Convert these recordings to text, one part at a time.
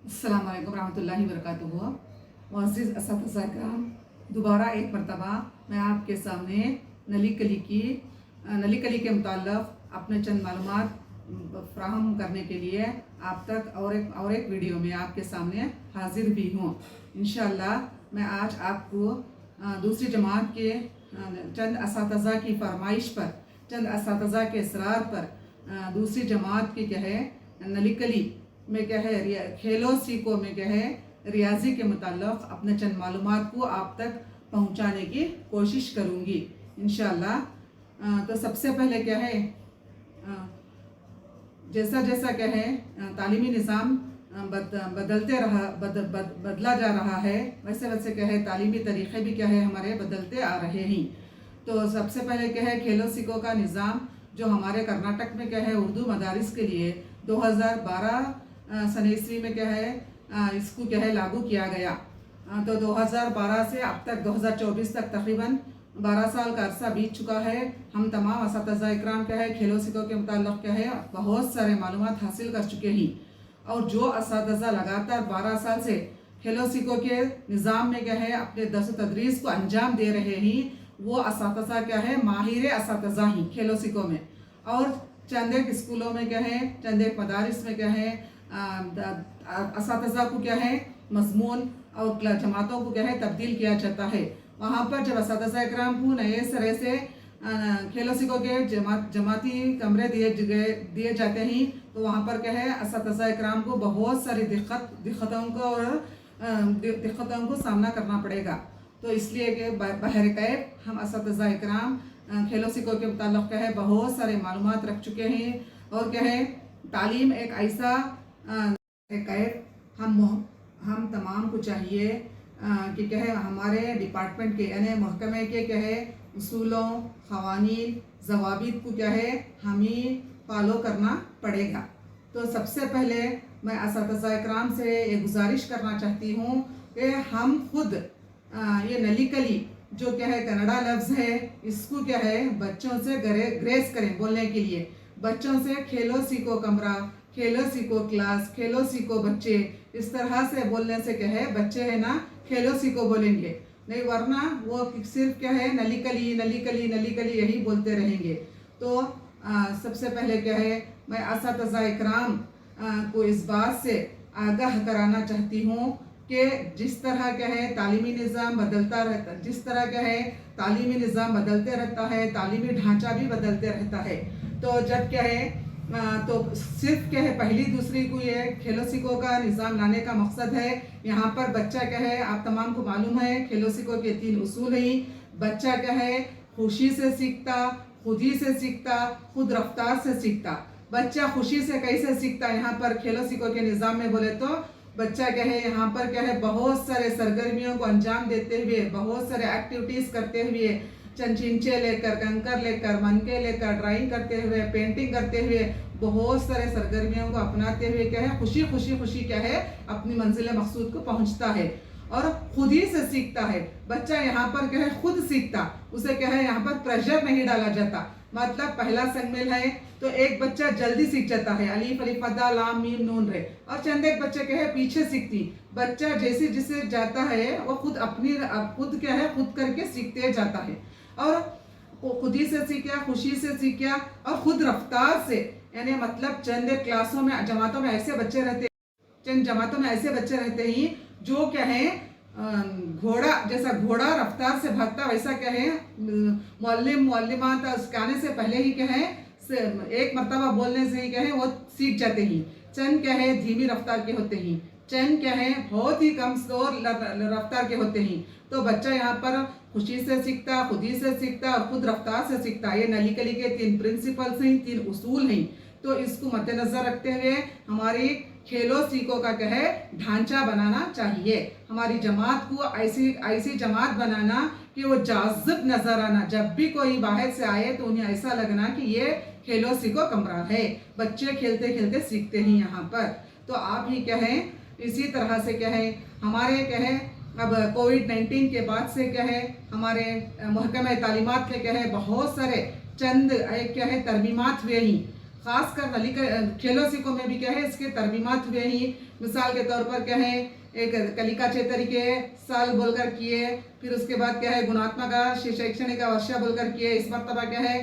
अस्सलाम वालेकुम रहमतुल्लाहि व बरकातुहू। मुअज़्ज़िज़ असातिज़ा किराम, दोबारा एक मरतबा मैं आपके सामने नली कली के मुताल्लिक़ अपने चंद मालूमात फ़राहम करने के लिए आप तक और एक वीडियो में आपके सामने हाजिर भी हूँ। इंशाअल्लाह मैं आज आपको दूसरी जमात के चंद असातिज़ा की फरमाइश पर, चंद असातिज़ा के इसरार पर दूसरी जमात की क्या है नली कली में क्या है खेलो सीखो में क्या है रियाजी के मुताल्लिक़ अपने चंद मालूमात को आप तक पहुंचाने की कोशिश करूंगी इंशाअल्लाह। तो सबसे पहले क्या है जैसा जैसा क्या है तालीमी निज़ाम बदला जा रहा है, वैसे वैसे क्या है तालीमी तरीक़े भी क्या है हमारे बदलते आ रहे हैं। तो सबसे पहले क्या है खेलो सीखो का निज़ाम जो हमारे कर्नाटक में क्या है उर्दू मदारिस के लिए 2012 सन ईस्वी में क्या है इसको क्या है लागू किया गया। तो 2012 से अब तक 2024 तक तकरीबन 12 साल का अरसा बीत चुका है। हम तमाम असातिज़ा इकराम क्या है खेलो सीखो के मुताल्लिक़ क्या है बहुत सारे मालूमात हासिल कर चुके हैं। और जो असातिज़ा लगातार 12 साल से खेलो सीखो के निज़ाम में क्या है अपने दर्स तदरीस को अंजाम दे रहे हैं, वो असातिज़ा क्या है माहिर असातिज़ा ही खेलो सीखो में। और चंद एक स्कूलों में क्या है चंद एक मदारिस में क्या है असातिज़ा को क्या है मज़मून और जमातों को क्या है तब्दील किया जाता है। वहाँ पर जब असातिज़ा इकराम को नए सिरे से खेलो सीखो के जमाती कमरे दिए जाते हैं, तो वहाँ पर क्या है असातिज़ा इकराम को बहुत सारी दिक्कतों को सामना करना पड़ेगा। तो इसलिए कि बहर कैफ हम असातिज़ा इकराम खेलो सीखो के मुताल्लिक़ क्या है बहुत सारे मालूमात रख चुके हैं। और क्या है तालीम एक ऐसा कैफ हम तमाम को चाहिए कि क्या है हमारे डिपार्टमेंट के यानी महकमे के क्या है उसूलों क़वानीन ज़वाबित को क्या है हमें फॉलो करना पड़ेगा। तो सबसे पहले मैं असातिज़ा इकराम से ये गुजारिश करना चाहती हूँ कि हम खुद ये नली कली जो क्या है कन्नड़ा लफ्ज़ है इसको क्या है बच्चों से ग्रेस करें बोलने के लिए। बच्चों से खेलो सीखो कमरा, खेलो सीखो क्लास, खेलो सीखो बच्चे, इस तरह से बोलने से क्या है बच्चे है ना खेलो सीखो बोलेंगे, नहीं वरना वो सिर्फ क्या है नली कली नली कली नली कली यही बोलते रहेंगे। तो सबसे पहले क्या है मैं असातिज़ा इकराम को इस बात से आगाह कराना चाहती हूँ कि जिस तरह क्या है तालीमी निज़ाम बदलता रहता, जिस तरह क्या है तालीमी निज़ाम बदलते रहता है तालीमी ढांचा भी बदलते रहता है। तो जब क्या है तो सिर्फ क्या है पहली दूसरी को ये खेलो सीखो का निज़ाम लाने का मकसद है। यहाँ पर बच्चा क्या है आप तमाम को मालूम है खेलो सीखो के 3 उसूल हैं। बच्चा क्या है खुशी से सीखता, खुदी से सीखता, खुद रफ्तार से सीखता। बच्चा खुशी से कैसे सीखता यहाँ पर खेलो सीखो के निज़ाम में बोले तो बच्चा क्या है यहाँ पर क्या है बहुत सारे सरगर्मियों को अंजाम देते हुए बहुत सारे एक्टिविटीज़ करते हुए चिंचे लेकर कंकर लेकर मनके लेकर ड्राइंग करते हुए पेंटिंग करते हुए बहुत सारे सरगर्मियों को अपनाते हुए क्या है खुशी खुशी खुशी क्या है अपनी मंजिल मकसूद को पहुंचता है और खुद ही से सीखता है। बच्चा यहाँ पर क्या है खुद सीखता, उसे क्या है यहाँ पर प्रेशर नहीं डाला जाता। मतलब पहला संगमेल है तो एक बच्चा जल्दी सीख जाता है अलीफ अलिफ बा लाम मीम नून रे, और चंद एक बच्चे क्या है पीछे सीखती। बच्चा जैसे जिसे जाता है वो खुद क्या है खुद करके सीखते जाता है और खुदी से सीखा खुशी से सीखा और खुद रफ्तार से, यानी मतलब चंद क्लासों में जमातों में ऐसे बच्चे रहते चंद जमातों में ऐसे बच्चे रहते ही जो क्या है घोड़ा जैसा घोड़ा रफ्तार से भागता वैसा क्या है मुअल्लिमात उसके आने से पहले ही क्या है एक मर्तबा बोलने से ही क्या है वो सीख जाते ही। चंद क्या है धीमी रफ्तार के होते ही, चंद क्या है बहुत ही कम स्लोर रफ्तार के होते हैं। तो बच्चा यहाँ पर खुशी से सीखता, खुदी से सीखता और खुद रफ्तार से सीखता। ये नली कली के 3 प्रिंसिपल्स हैं, 3 उसूल हैं। तो इसको मद्देनजर रखते हुए हमारी खेलो सीखो का क्या है ढांचा बनाना चाहिए। हमारी जमात को ऐसी जमात बनाना कि वो जाज़िब नजर आना, जब भी कोई बाहर से आए तो उन्हें ऐसा लगना कि ये खेलो सीखो कमरा है, बच्चे खेलते खेलते सीखते हैं यहाँ पर। तो आप ही क्या है इसी तरह से क्या है हमारे क्या है अब कोविड-19 के बाद से क्या है हमारे महकमे तालीमात में क्या है बहुत सारे चंद क्या है तरमीमात हुए ही। खासकर वली खेलो सीखो में भी क्या है इसके तरमीमात हुए ही। मिसाल के तौर पर क्या है एक कलिका चेतरी के साल बोलकर किए, फिर उसके बाद क्या है गुणात्मक शैक्षणिक वर्ष बोलकर किए, इस मरतबा क्या है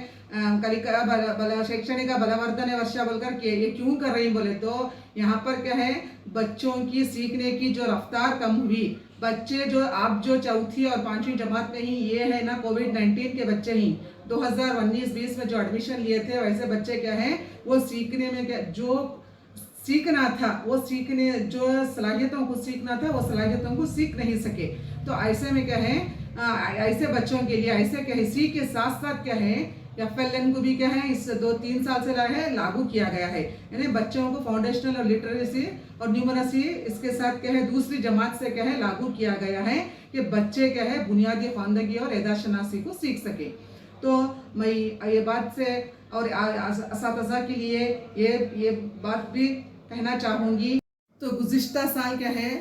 कलिका शैक्षणिक बलवर्धन वर्ष बोलकर किए। ये क्यों कर रही बोले तो यहाँ पर क्या है बच्चों की सीखने की जो रफ्तार कम हुई, बच्चे जो आप जो चौथी और पांचवी जमात में ही ये है ना कोविड-19 के बच्चे ही 2019-20 में जो एडमिशन लिए थे वैसे बच्चे क्या है वो सीखने में क्या जो सीखना था वो सीखने जो सलाहियतों को सीखना था वो सलाहियतों को सीख नहीं सके। तो ऐसे में क्या है ऐसे बच्चों के लिए ऐसे क्या है इसी के साथ साथ क्या है FLN को भी क्या है इस 2-3 साल से लागू किया गया है, यानी बच्चों को फाउंडेशनल और लिटरेसी और न्यूमरेसी इसके साथ क्या है दूसरी जमात से क्या है लागू किया गया है कि बच्चे क्या है बुनियादी ख्वानदगी और एदाशनासी को सीख सके। तो मैं ये बात से और असातिज़ा के लिए ये बात भी कहना चाहूँगी। तो गुज़िश्ता साल क्या है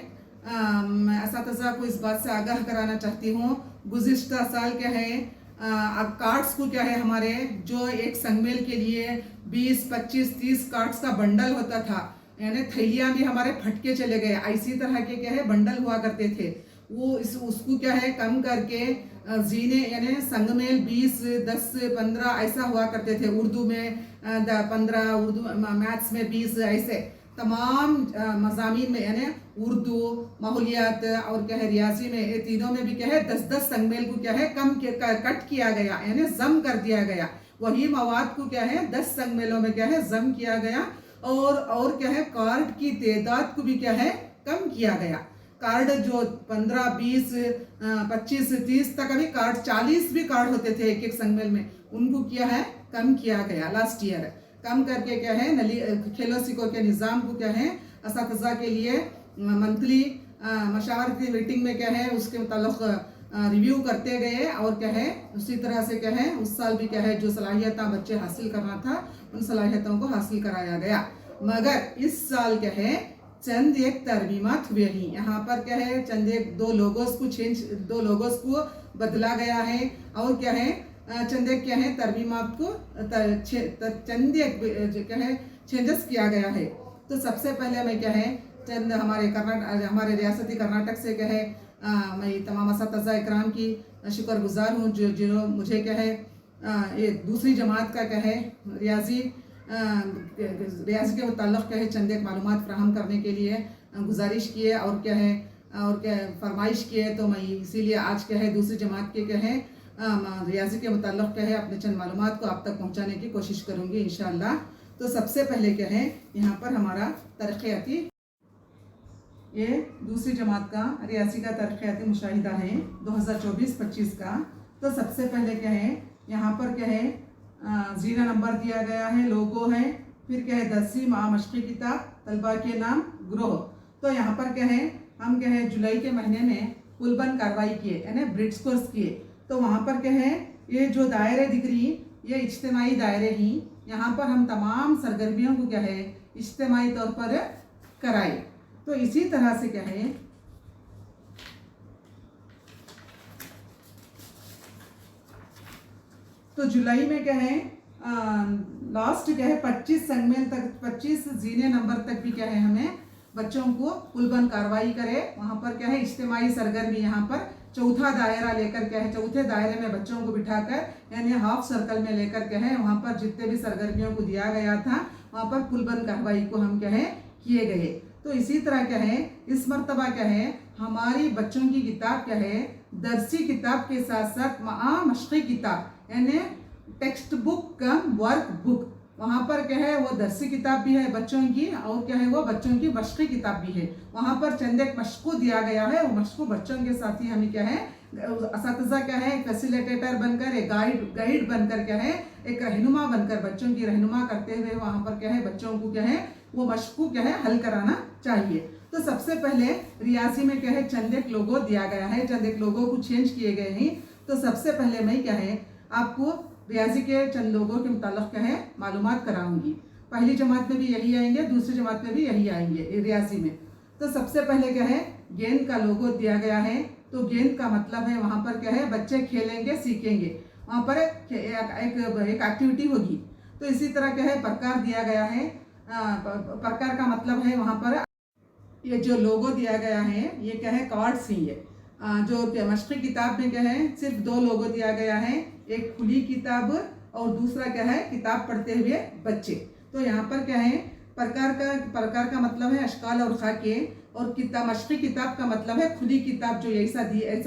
मैं असातिज़ा को इस बात से आगाह कराना चाहती हूँ। गुज़िश्ता साल क्या है अब कार्ड्स को क्या है हमारे जो एक संगमेल के लिए 20, 25, 30 कार्ड्स का बंडल होता था, यानी थैलियाँ भी हमारे फटके चले गए। इसी तरह के क्या है बंडल हुआ करते थे, वो उसको क्या है कम करके जीने यानी संगमेल 20, 10, 15 ऐसा हुआ करते थे। उर्दू में 15, उर्दू मैथ्स में 20, ऐसे तमाम मज़ामीन में यानी उर्दू माहौलियात और क्या है रियाजी में ये तीनों में भी क्या है 10-10 संगमेल को क्या है कट किया गया यानी जम कर दिया गया। वही मवाद को क्या है 10 संगमेलों में क्या है जम किया गया और क्या है कार्ड की तादाद को भी क्या है कम किया गया। कार्ड जो 15, 20, 25, 30 तक अभी कार्ड 40 भी कार्ड होते थे एक संगमेल में, उनको क्या है कम किया गया लास्ट ईयर। कम करके क्या है नली खेलो सीखो के निज़ाम को क्या है असातिज़ा के लिए मंथली मशावरती मीटिंग में क्या है उसके मुताल्लिक़ रिव्यू करते गए और क्या है उसी तरह से क्या है उस साल भी क्या है जो सलाहियतें बच्चे हासिल करना था उन सलाहियतों को हासिल कराया गया। मगर इस साल क्या है चंद एक तरमीमात हुए ही। यहाँ पर क्या है चंद एक दो लोगोस को बदला गया है और क्या है चंद एक क्या है तरमीमात को चंद एक क्या है चेंजेस किया गया है। तो सबसे पहले मैं क्या है चंद हमारे रियासती कर्नाटक से क्या है मैं तमाम असातिज़ा इकराम की शुक्रगुजार हूँ जो मुझे क्या है ये दूसरी जमात का क्या है रियाजी के मुताल्लिक़ क्या है चंद एक मालूमात फ्राहम करने के लिए गुजारिश किए और क्या है और क्या फरमाइश किए। तो मैं इसीलिए आज क्या है दूसरी जमात के क्या है रियाजी के मुताल्लिक़ क्या है अपने चंद मालूमात को आप तक पहुँचाने की कोशिश करूँगी इंशाअल्लाह। तो सबसे पहले क्या है यहाँ पर हमारा तरक्याती ये दूसरी जमात का रियासी का तरक्याती मुशाहिदा है 2024-25 का। तो सबसे पहले क्या है यहाँ पर क्या है जीना नंबर दिया गया है, लोगो है, फिर क्या है 10वीं मशक़ी किताब तलबा के नाम ग्रोह। तो यहाँ पर क्या है हम क्या है जुलाई के महीने में कुलबन कार्रवाई किए यानी ब्रिट्स कोर्स किए। तो वहाँ पर क्या है ये जो दायरे दिख रही ये इज्तिमाई दायरे ही, यहाँ पर हम तमाम सरगर्मियों को क्या है इज्तिमाई तौर पर कराए। तो इसी तरह से क्या है तो जुलाई में क्या है लास्ट क्या है 25 संगमेल तक 25 जीने नंबर तक भी क्या है हमें बच्चों को कुलबन कार्रवाई करे। वहाँ पर क्या है इज्तिमाई सरगर्मी यहाँ पर चौथा दायरा लेकर क्या है चौथे दायरे में बच्चों को बिठाकर यानी हाफ सर्कल में लेकर क्या है वहाँ पर जितने भी सरगर्मियों को दिया गया था वहाँ पर कुलबन कार्रवाई को हम क्या है किए गए। तो इसी तरह क्या है इस मरतबा क्या है हमारी बच्चों की किताब क्या है दरसी किताब के साथ साथ मशक़ी किताब यानी टेक्स्ट बुक कम वर्क बुक, वहाँ पर क्या है वो दरसी किताब भी है बच्चों की और क्या है वो बच्चों की मशक़ी किताब भी है। वहाँ पर चंद एक मशक़ दिया गया है, वो मशक़ बच्चों के साथ ही हमें क्या है असातिज़ा क्या है फैसिलिटेटर बनकर एक गाइड बनकर क्या है एक रहनुमा बनकर बच्चों की रहनुमा करते हुए वहाँ पर क्या है बच्चों को क्या है वो मशक़ क्या है हल कराना चाहिए। तो सबसे पहले रियासी में क्या है चंद एक लोगो दिया गया है, चंद एक लोगों को चेंज किए गए हैं। तो सबसे पहले मैं क्या है आपको रियाजी के चंद लोगों के मुताल्लिक़ क्या है मालूमात कराऊंगी। पहली जमात में भी यही आएंगे, दूसरी जमात में भी यही आएंगे रियाजी में। तो सबसे पहले क्या है गेंद का लोगो दिया गया है। तो गेंद का मतलब है वहाँ पर क्या है बच्चे खेलेंगे सीखेंगे, वहाँ पर एक एक्टिविटी होगी। तो इसी तरह क्या है प्रकार दिया गया है। प्रकार का मतलब है वहाँ पर ये जो लोगो दिया गया है ये क्या है कार्ड्स ही है। जो मशक़ी किताब में क्या है सिर्फ 2 लोगो दिया गया है, एक खुली किताब और दूसरा क्या है किताब पढ़ते हुए बच्चे। तो यहाँ पर क्या है प्रकार का मतलब है अशकाल और खाके, और किताब मशक़ी किताब का मतलब है खुली किताब जो ऐसा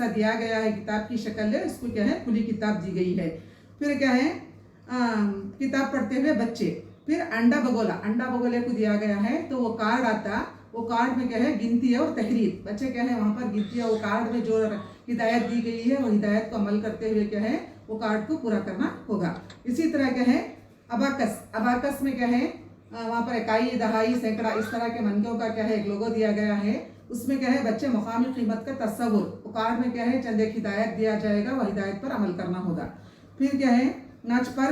दिया गया है, किताब की शक्ल है उसको क्या है खुली किताब दी गई है। फिर क्या है किताब पढ़ते हुए बच्चे। फिर अंडा बगोले को दिया गया है, तो वो कार्ड आता, वो कार्ड में क्या है गिनती और तहरीर, बच्चे क्या है वहाँ पर गिनती है, वो कार्ड में जो हिदायत दी गई है वो हिदायत को अमल करते हुए क्या है वो कार्ड को पूरा करना होगा। इसी तरह क्या है अबाकस में क्या है वहाँ पर इकाई, दहाई, सैकड़ा इस तरह के मनकों का क्या है एक लोगो दिया गया है। उसमें क्या है बच्चे मुकामी कीमत का तस्वुर, वो कार्ड में क्या है चंद एक हिदायत दिया जाएगा, वह हिदायत पर अमल करना होगा। फिर क्या है नाच पर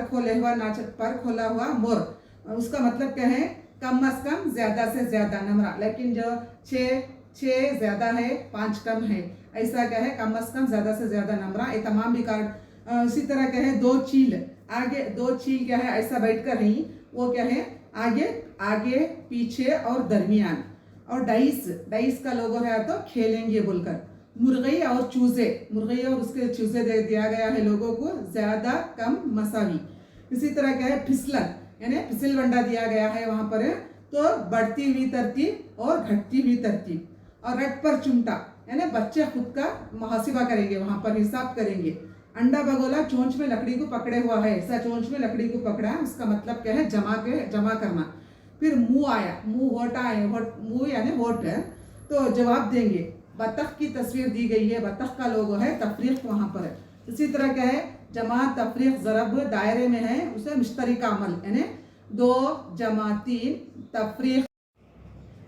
खोले हुआ नाच पर खोला हुआ मोर, उसका मतलब क्या है कम अज कम ज्यादा से ज्यादा नंबरा, लेकिन जो 6 ज्यादा है 5 कम है, ऐसा क्या है कम अज कम ज्यादा से ज्यादा नंबरा, ये तमाम भी कार्ड। उसी तरह क्या है 2 चील, आगे 2 चील क्या है ऐसा बैठ कर नहीं, वो क्या है आगे पीछे और दरमियान। और डाइस का लोगो है तो खेलेंगे बोलकर। मुर्गी और उसके चूजे दे दिया गया है लोगों को ज्यादा कम मसावी। इसी तरह क्या है फिसलन यानी फिसल बंडा दिया गया है वहाँ पर, तो बढ़ती हुई तरतीब और घटती हुई तरतीब। और रट पर चिमटा यानी बच्चे खुद का मुहासिबा करेंगे, वहाँ पर हिसाब करेंगे। अंडा बगोला चोंच में लकड़ी को पकड़े हुआ है, ऐसा चोंच में लकड़ी को पकड़ा है, उसका मतलब क्या है जमा करना। फिर मुंह आया, मुंह यानी होठ है, तो जवाब देंगे। बतख की तस्वीर दी गई है, बतख का लोगो है, तफरीक वहाँ पर है। इसी तरह क्या है जमात, तफरीक, ज़रब दायरे में है, उसे मुश्तरिका अमल यानी 2 जमा 3 तफरीक।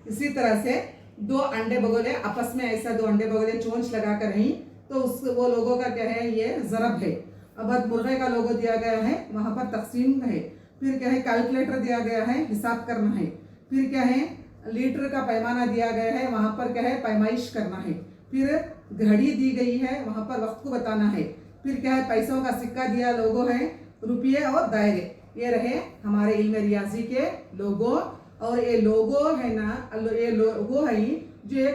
इसी तरह से 2 अंडे बगोले आपस में ऐसा 2 अंडे बगोले चोंच लगा कर रही, तो उस वो लोगों का क्या है ये ज़रब है। अब मुर्गे का लोगो दिया गया है, वहाँ पर तकसीम है। फिर क्या है कैलकुलेटर दिया गया है, हिसाब करना है। फिर क्या है लीटर का पैमाना दिया गया है, वहाँ पर क्या है पैमाइश करना है। फिर घड़ी दी गई है, वहाँ पर वक्त को बताना है। फिर क्या है पैसों का सिक्का दिया लोगो है, रुपये और दायरे, ये रहे हमारे इल्म रियाजी के लोगो। और ये लोगो है ना, ये लोगो है जो ये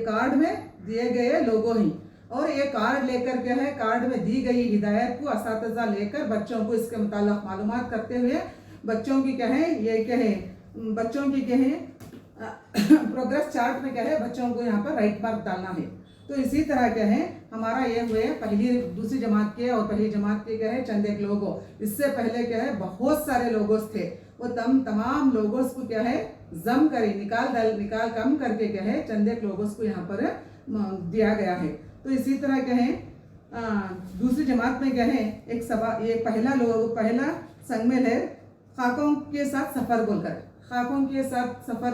कार्ड में दिए गए लोगो हैं। और ये कार्ड लेकर क्या है कार्ड में दी गई हिदायत को असातिज़ा लेकर बच्चों को इसके मुताल्लिक़ मालूमात करते हुए बच्चों की क्या है बच्चों की क्या है प्रोग्रेस चार्ट में क्या है बच्चों को यहाँ पर राइट मार्क डालना है। तो इसी तरह क्या है हमारा ये हुए पहली दूसरी जमात के और पहली जमात के क्या है चंद एक लोगो। इससे पहले क्या है बहुत सारे लोगोस थे, वो तमाम लोगोस को क्या है जम करे निकाल कम करके क्या है चंद एक लोगोस को यहाँ पर दिया गया है। तो इसी तरह क्या है दूसरी जमात में क्या है ये पहला संगमेल है खाकों के साथ सफ़र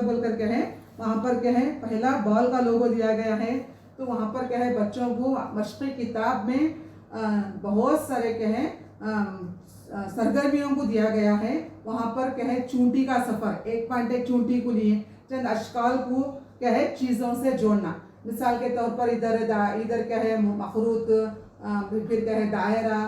बोलकर क्या है वहाँ पर क्या है पहला बॉल का लोगो दिया गया है। तो वहाँ पर क्या है बच्चों को मशक़ी किताब में बहुत सारे क्या है सरगर्मियों को दिया गया है। वहाँ पर क्या है चूंटी का सफ़र, 1.1 चूंटी को लिए चंद अशकाल को क्या है चीज़ों से जोड़ना। मिसाल के तौर पर इधर क्या है मखरूत, फिर क्या है दायरा,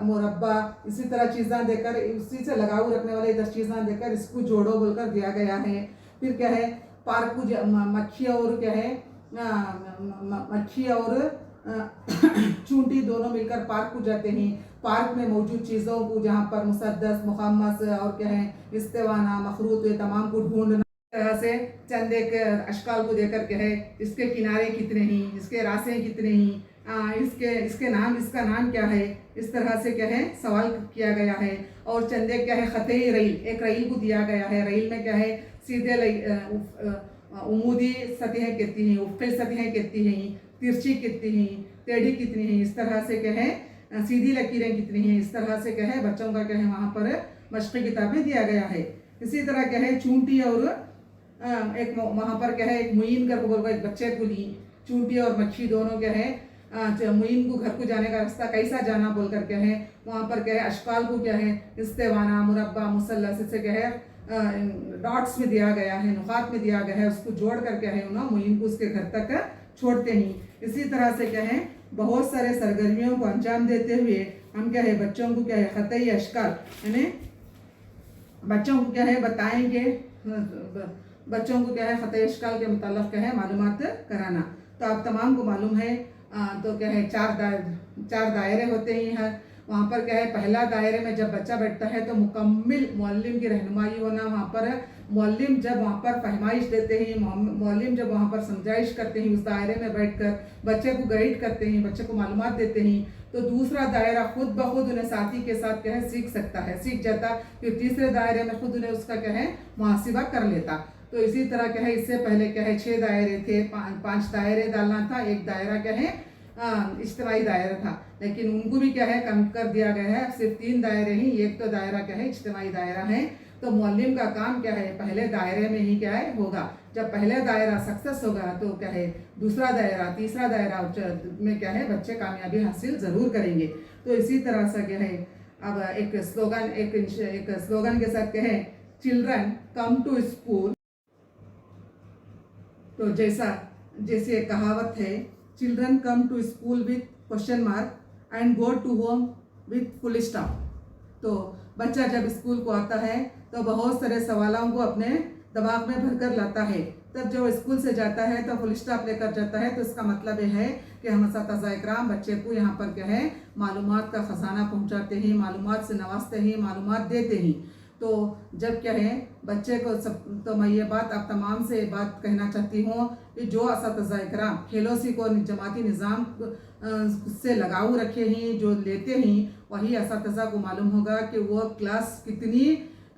मुरब्बा, इसी तरह चीज़ें देकर उसी से लगाव रखने वाले 10 चीज़ें देकर इसको जोड़ो बोलकर दिया गया है। फिर क्या है पार्क मक्खी और क्या है मक्खी और चूंटी दोनों मिलकर पार्क को जाते हैं। पार्क में मौजूद चीज़ों को जहाँ पर मुसद्दस, मुखम्मस और क्या है इस्तेवाना, मखरूत तमाम को ढूंढना। तरह से चंद एक अशकाल को देकर क्या है इसके किनारे कितने हैं, इसके रास्ते कितने हैं, इसका नाम क्या है, इस तरह से क्या है सवाल किया गया है। और चंद एक क्या है ख़तई रईल, एक रईल को दिया गया है। रईल में क्या है सीधे उमूदी सतहें कितनी हैं, उफ़क़ी सतहें कितनी हैं, तिरछी कितनी हैं, टेढ़ी कितनी हैं, इस तरह से क्या है सीधी लकीरें कितनी हैं, इस तरह से क्या है बच्चों का क्या है वहाँ पर मशक़ी किताबें दिया गया है। इसी तरह क्या है चूंटी और एक वहाँ पर क्या है एक मुइन कर बोल एक बच्चे को ली, चूंटी और मच्छी दोनों क्या है मुइन को घर को जाने का रास्ता कैसा जाना बोलकर क्या है वहाँ पर क्या है अशकाल को क्या है इस्तेवाना, मुरब्बा, मुसल्लस से क्या है डॉट्स में दिया गया है, नुकात में दिया गया है, उसको जोड़ कर क्या है उन्होंने मुइन को उसके घर तक छोड़ते हैं। इसी तरह से क्या है बहुत सारे सरगर्मियों को अंजाम देते हुए हम क्या है बच्चों को क्या है ख़तई अश्काल यानी बच्चों को क्या है बताएंगे, बच्चों को क्या है ख़तई अश्काल के मुताल्लिक़ क्या है मालूमात कराना। तो आप तमाम को मालूम है तो क्या है चार दायरे होते हैं वहाँ पर क्या है। पहला दायरे में जब बच्चा बैठता है तो मुकम्मिल मुअल्लिम की रहनुमाई होना वहाँ पर। मुअल्लिम जब वहाँ पर फरमाइश देते हैं, मुअल्लिम जब वहाँ पर समझाइश करते हैं, उस दायरे में बैठकर बच्चे को गाइड करते हैं, बच्चे को मालूमात देते हैं, तो दूसरा दायरा खुद ब खुद उन्हें साथी के साथ क्या है सीख सकता है, सीख जाता। फिर तीसरे दायरे में खुद उन्हें उसका क्या है मुहासिबा कर लेता। तो इसी तरह क्या है इससे पहले क्या है 6 दायरे थे, 5 दायरे डालना था, एक दायरा क्या है इज्तिमाई दायरा था, लेकिन उनको भी क्या है कम कर दिया गया है, सिर्फ 3 दायरे ही, एक तो दायरा क्या है इज्तिमाई दायरा है। तो मुअल्लिम का काम क्या है पहले दायरे में ही क्या है होगा। जब पहले दायरा सक्सेस होगा तो क्या है दूसरा दायरा, तीसरा दायरा में क्या है बच्चे कामयाबी हासिल ज़रूर करेंगे। तो इसी तरह से क्या है अब एक स्लोगन के साथ क्या है चिल्ड्रन कम टू स्कूल। तो जैसे एक कहावत है children come to school with question mark and go to home with full stop. तो बच्चा जब स्कूल को आता है तो बहुत सारे सवालों को अपने दिमाग में भरकर लाता है, तब जब स्कूल से जाता है तो फुल स्टॉप लेकर जाता है। तो इसका मतलब यह है कि हम असातिज़ा इकराम बच्चे को यहाँ पर क्या है मालूमात का ख़जाना पहुँचाते हैं, मालूमात से नवाजते हैं, मालूमात देते हैं। तो जब क्या है बच्चे को सब, तो मैं ये बात आप तमाम से बात कहना चाहती हूँ कि जो असातिज़ा इकराम खेलों को जमाती निज़ाम से लगाव रखे हैं, जो लेते हैं, वही असातिज़ा को मालूम होगा कि वो क्लास कितनी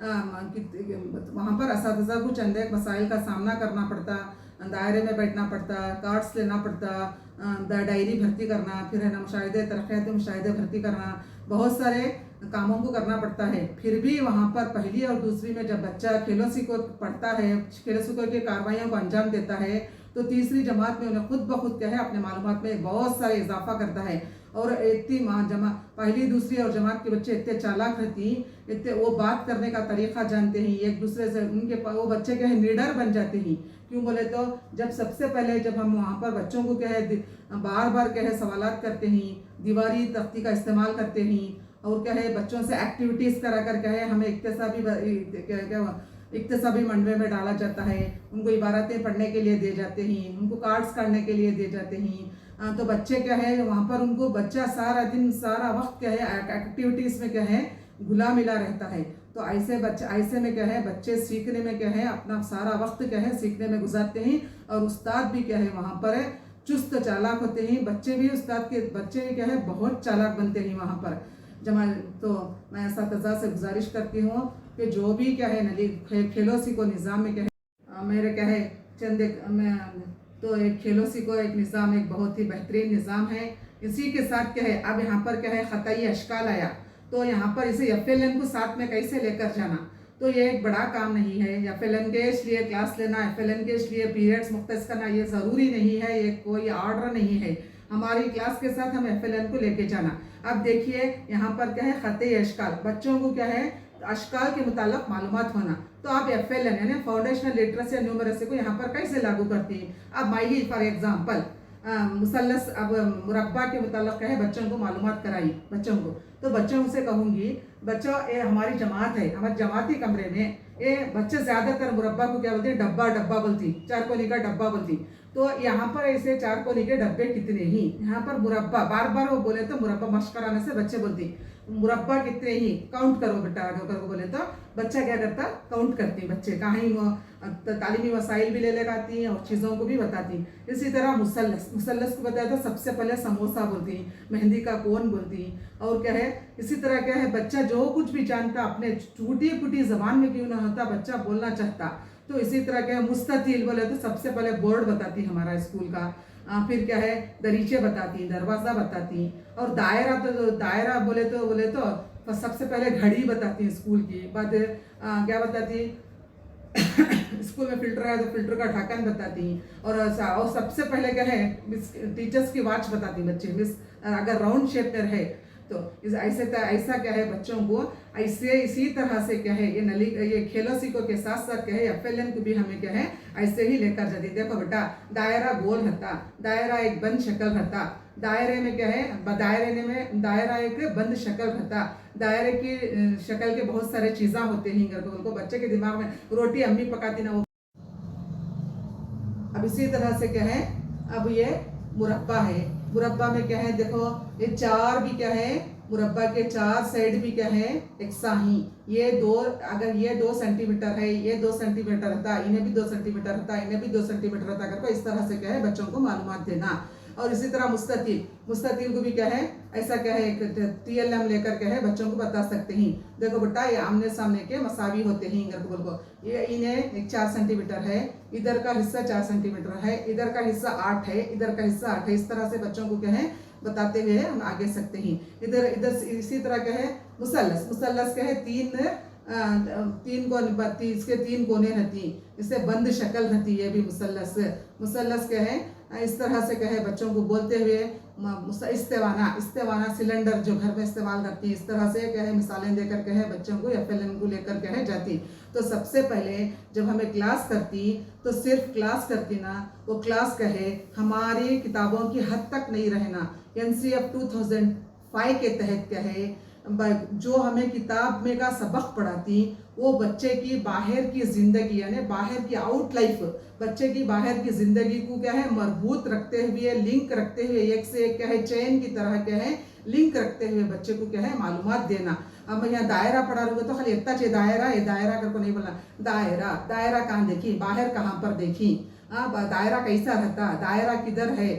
वहाँ पर असातिज़ा को चंद एक मसाइल का सामना करना पड़ता, दायरे में बैठना पड़ता, कार्ड्स लेना पड़ता, डायरी भर्ती करना, फिर है ना मुशाहिदे तरक़ियाती मुशाहिदे भर्ती करना, बहुत सारे कामों को करना पड़ता है। फिर भी वहाँ पर पहली और दूसरी में जब बच्चा खेलों को पढ़ता है, खेलों की कार्रवाइयों को अंजाम देता है, तो तीसरी जमात में उन्हें खुद ब खुद क्या है अपने मालूमात में बहुत सारे इजाफा करता है। और इतनी पहली दूसरी और जमात के बच्चे इतने चालाक रहती, इतने वो बात करने का तरीक़ा जानते हैं, एक दूसरे से वो बच्चे क्या है निडर बन जाते हैं। क्यों बोले तो जब सबसे पहले जब हम वहाँ पर बच्चों को क्या है बार बार क्या है सवालात करते हैं, दीवारी तख्ती का इस्तेमाल करते हैं, और क्या है बच्चों से एक्टिविटीज़ करा कर क्या है हमें इक्तसाबी मंडवे में डाला जाता है, उनको इबारतें पढ़ने के लिए दे जाते हैं, उनको कार्ड्स काटने के लिए दे जाते हैं। तो बच्चे क्या है वहाँ पर उनको बच्चा सारा दिन सारा वक्त क्या है एक्टिविटीज़ में क्या है घुला मिला रहता है। तो ऐसे में क्या है बच्चे सीखने में क्या है अपना सारा वक्त क्या है सीखने में गुजारते हैं, और उस्ताद भी क्या है वहाँ पर चुस्त चालाक होते हैं। बच्चे भी बच्चे क्या है बहुत चालाक बनते हैं वहाँ पर तो मैं असातिज़ा से गुजारिश करती हूँ कि जो भी क्या है खेलों को निज़ाम में क्या है मेरे क्या है तो एक खेलों को एक निज़ाम एक बहुत ही बेहतरीन निज़ाम है। इसी के साथ क्या है अब यहाँ पर क्या है ख़तई अश्काल आया, तो यहाँ पर इसे FLN को साथ में कैसे लेकर जाना, तो ये एक बड़ा काम नहीं है। FLN के लिए क्लास लेना, FLN के लिए पीरियड्स मुख्तस करना ये ज़रूरी नहीं है, ये कोई ऑर्डर नहीं है। हमारी क्लास के साथ हम FLN को लेके जाना। अब देखिए यहाँ पर क्या है ख़तई अश्काल, बच्चों को क्या है अश्काल के मुताल्लिक़ मालूमात होना। तो आप FLN यानी फाउंडेशनल लिटरेसी एंड न्यूमरेसी को यहाँ पर कैसे लागू करती हैं। अब मैं फॉर एग्जांपल मुसल्लस अब मुरब्बा के मुताल्लिक़ क्या है बच्चों को मालूमात कराई बच्चों को, तो बच्चों से कहूँगी बच्चों ये हमारी जमात है, हमारे जमाती कमरे में ये बच्चे ज़्यादातर मुरब्बा को क्या बोलते हैं डब्बा बोलती, 4 कोनी का डब्बा बोलती। तो यहाँ पर ऐसे 4 कोनी के डब्बे कितने ही, यहाँ पर मुरब्बा बार बार वो बोले तो मुरब्बा मश्क कराने से बच्चे बोलती मुरब्बा कितने ही काउंट करो बेटा, अगर को बोले तो बच्चा क्या करता काउंट करती, बच्चे कहीं तालीमी वसाइल भी ले लगाती हैं और चीज़ों को भी बताती। इसी तरह मुसल्लस को बताया तो सबसे पहले समोसा बोलती, मेहंदी का कोन बोलती, और क्या है इसी तरह क्या है बच्चा जो कुछ भी जानता अपने टूटी फूटी ज़बान में क्यों ना होता बच्चा बोलना चाहता। तो इसी तरह क्या है मुस्ततील बोले तो सबसे पहले बोर्ड बताती हमारा स्कूल का, फिर क्या है दरीचे बताती, दरवाज़ा बताती, और दायरा बोले तो सबसे पहले घड़ी बताती स्कूल की, बाद क्या बताती स्कूल में फिल्टर है तो फिल्टर का ढक्कन बताती, और सबसे पहले क्या है टीचर्स की वॉच बताती बच्चे मिस अगर राउंड शेप में है तो ऐसा क्या है बच्चों को ऐसे इसी तरह से क्या है ये खेलों सीखो के साथ साथ क्या है FLN को भी हमें क्या है ऐसे ही लेकर जाती। देखो बेटा दायरा गोल रहता, दायरा एक बंद शक्ल रहता, दायरे में क्या है, दायरे में दायरा एक बंद शक्ल रहता, दायरे की शक्ल के बहुत सारे चीज़ा होते हैं करके उनको बच्चे के दिमाग में रोटी अम्मी पकाती ना वो। अब इसी तरह से क्या है, अब ये मुरब्बा है, मुरब्बा में क्या है देखो, ये चार भी क्या है, मुरब्बा के चार साइड भी क्या है एक साही, ये दो, अगर ये 2 सेंटीमीटर है, ये 2 सेंटीमीटर रहता, इन्हें भी 2 सेंटीमीटर रहता, इन्हें भी 2 सेंटीमीटर रहता करके इस तरह से क्या है बच्चों को मालूमात देना। और इसी तरह मुस्ततील, मुस्ततील को भी क्या है ऐसा क्या है एक TLM लेकर क्या है बच्चों को बता सकते हैं, देखो बेटा ये आमने सामने के मसावी होते हैं करके बोल को, ये इन्हें एक 4 सेंटीमीटर है, इधर का हिस्सा 4 सेंटीमीटर है, इधर का हिस्सा 8 है, इधर का हिस्सा 8 है, इस तरह से बच्चों को क्या है बताते हुए हम आगे सकते हैं। इधर इधर इसी तरह क्या है मुसल्लस, मुसल्लस क्या है तीन कोने, इसके 3 कोने रहती, इससे बंद शक्ल रहती है भी मुसल्लस, मुसल्लस क्या है इस तरह से क्या है बच्चों को बोलते हुए इस्तेवाना, इस्तेवाना सिलेंडर जो घर में इस्तेमाल करती है, इस तरह से क्या है मिसालें देकर क्या है बच्चों को FLN को लेकर क्या है जाती। तो सबसे पहले जब हमें क्लास करती तो सिर्फ क्लास करती ना, वो क्लास कहे हमारी किताबों की हद तक नहीं रहना, NCF 2005 के तहत क्या है जो हमें किताब में का सबक पढ़ाती वो बच्चे की बाहर की ज़िंदगी यानी बाहर की आउट लाइफ, बच्चे की बाहर की ज़िंदगी को क्या है मजबूत रखते हुए, लिंक रखते हुए, एक से एक क्या है चेन की तरह क्या है लिंक रखते हुए बच्चे को क्या है मालूमात देना। अब मैं यहाँ दायरा पढ़ा रही हूँ तो खाली इतना चाहिए दायरा, ये दायरा करके नहीं बोलना, दायरा दायरा कहाँ देखी, बाहर कहाँ पर देखी, दायरा कैसा रहता, दायरा किधर है,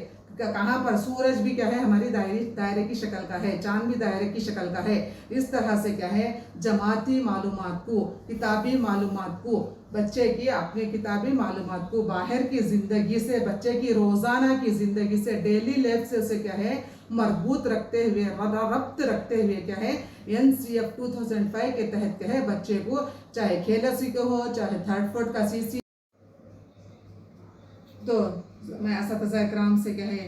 कहाँ पर, सूरज भी क्या है हमारी दायरे की शक्ल का है, चांद भी दायरे की शक्ल का है। इस तरह से क्या है जमाती मालूमात को, किताबी मालूमात को, बच्चे की अपने किताबी मालूमात को बाहर की ज़िंदगी से, बच्चे की रोज़ाना की ज़िंदगी से, डेली लाइफ से उसे क्या है मरबूत रखते हुए, रब्त रखते हुए क्या है NCF 2005 के तहत क्या है बच्चे को चाहे खेलसी को हो, चाहे 3rd 4th का CC, तो मैं असातिज़ा इकराम से क्या है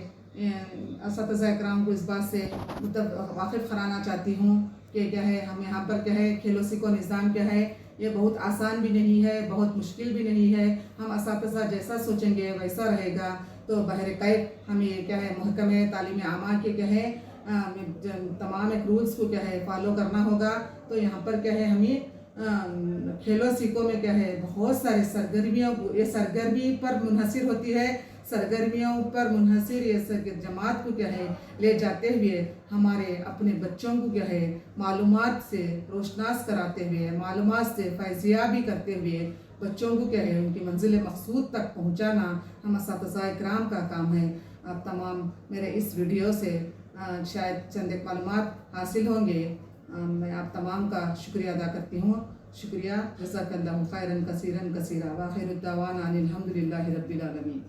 असातिज़ा इकराम को इस बात से मतलब वाकिफ़ कराना चाहती हूँ कि क्या है हम यहाँ पर क्या है खेलो सीखो निज़ाम क्या है ये बहुत आसान भी नहीं है, बहुत मुश्किल भी नहीं है, हम असातिज़ा जैसा सोचेंगे वैसा रहेगा। तो बहर कैफ हमें क्या है महकमे तालीम आमा के क्या है तमाम एक रूल्स को क्या है फॉलो करना होगा। तो यहाँ पर क्या है हमें खेलो सीखो में क्या है बहुत सारी सरगर्मियों, ये सरगर्मी पर मुनहसिर होती है, सरगर्मियों पर मुनहसिर ये जमात को क्या है ले जाते हुए हमारे अपने बच्चों को क्या है मालूमात से रोशनास कराते हुए, मालूमात से फैज़याबी करते हुए बच्चों को क्या है उनकी मंजिल मकसूद तक पहुँचाना हम असातिज़ा इकराम का काम है। आप तमाम मेरे इस वीडियो से शायद चंद एक मालूमात हासिल होंगे। मैं आप तमाम का शुक्रिया अदा करती हूँ। शुक्रिया, जज़ाकल्लाहु खैरन कसीरन कसीरा, व आखिरु दावाना अनिल हम्दुलिल्लाहि रब्बिल आलमीन।